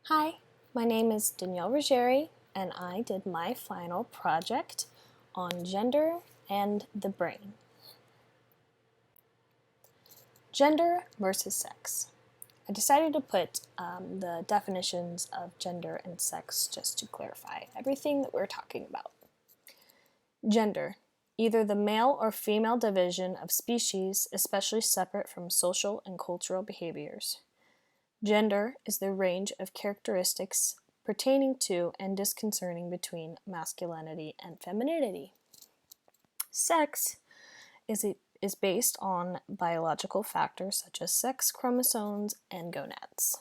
Hi, my name is Danielle Ruggieri, and I did my final project on gender and the brain. Gender versus sex. I decided to put the definitions of gender and sex just to clarify everything that we're talking about. Gender, either the male or female division of species, especially separate from social and cultural behaviors. Gender is the range of characteristics pertaining to and disconcerting between masculinity and femininity. Sex is based on biological factors such as sex chromosomes and gonads.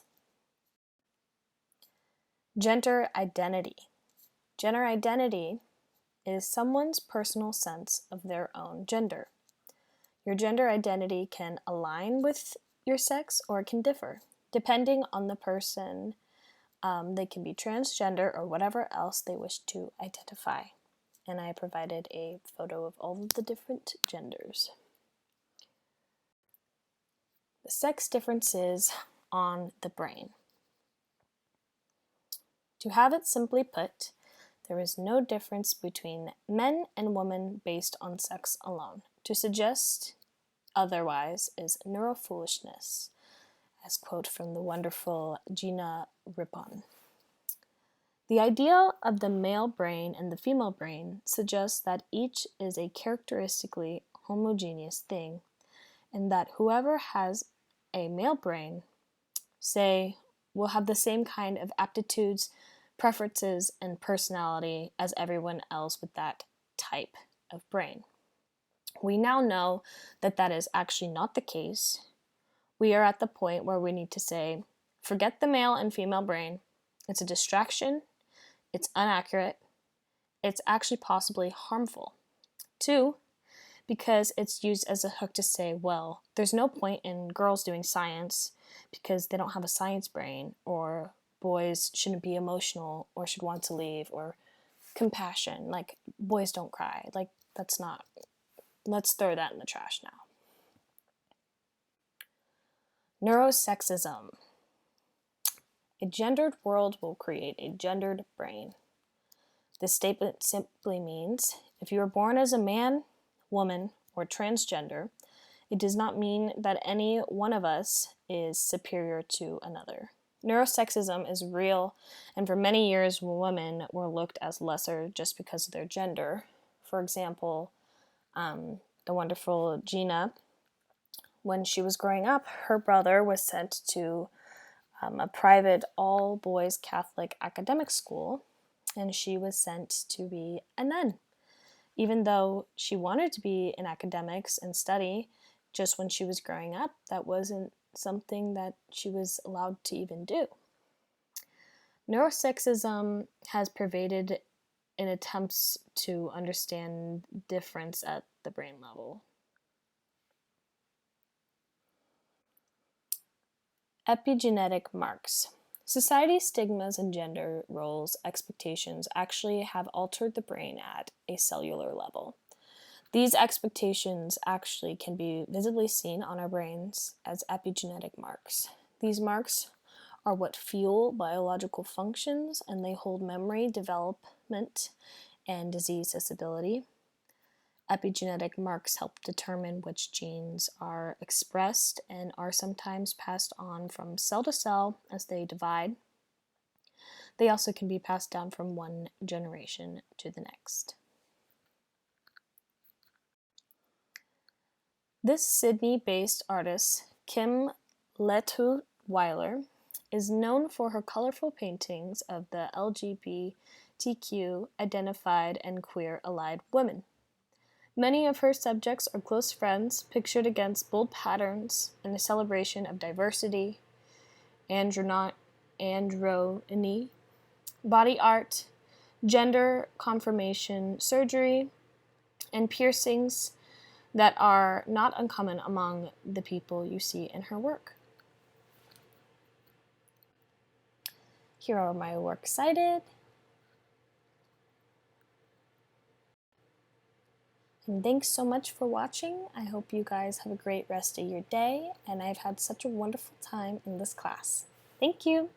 Gender identity. Gender identity is someone's personal sense of their own gender. Your gender identity can align with your sex or it can differ. Depending on the person, they can be transgender or whatever else they wish to identify. And I provided a photo of all of the different genders. The sex differences on the brain. To have it simply put, there is no difference between men and women based on sex alone. To suggest otherwise is neurofoolishness, as quote from the wonderful Gina Rippon. The idea of the male brain and the female brain suggests that each is a characteristically homogeneous thing, and that whoever has a male brain, say, will have the same kind of aptitudes, preferences, and personality as everyone else with that type of brain. We now know that that is actually not the case. We are at the point where we need to say, forget the male and female brain. It's a distraction. It's inaccurate. It's actually possibly harmful. 2, because it's used as a hook to say, well, there's no point in girls doing science because they don't have a science brain, or boys shouldn't be emotional or should want to leave, or compassion, like boys don't cry. Like that's not, let's throw that in the trash now. Neurosexism. A gendered world will create a gendered brain. This statement simply means if you are born as a man, woman, or transgender, it does not mean that any one of us is superior to another. Neurosexism is real, and for many years women were looked as lesser just because of their gender. For example, the wonderful Gina, when she was growing up, her brother was sent to a private all-boys Catholic academic school, and she was sent to be a nun. Even though she wanted to be in academics and study, just when she was growing up, that wasn't something that she was allowed to even do. Neurosexism has pervaded in attempts to understand difference at the brain level. Epigenetic marks. Society's stigmas and gender roles expectations actually have altered the brain at a cellular level. These expectations actually can be visibly seen on our brains as epigenetic marks. These marks are what fuel biological functions, and they hold memory, development, and disease disability. Epigenetic marks help determine which genes are expressed and are sometimes passed on from cell to cell as they divide. They also can be passed down from one generation to the next. This Sydney-based artist, Kim Letu-Weiler, is known for her colorful paintings of the LGBTQ identified and queer allied women. Many of her subjects are close friends, pictured against bold patterns in a celebration of diversity, androgyny, body art, gender confirmation surgery, and piercings that are not uncommon among the people you see in her work. Here are my works cited. And thanks so much for watching. I hope you guys have a great rest of your day, and I've had such a wonderful time in this class. Thank you.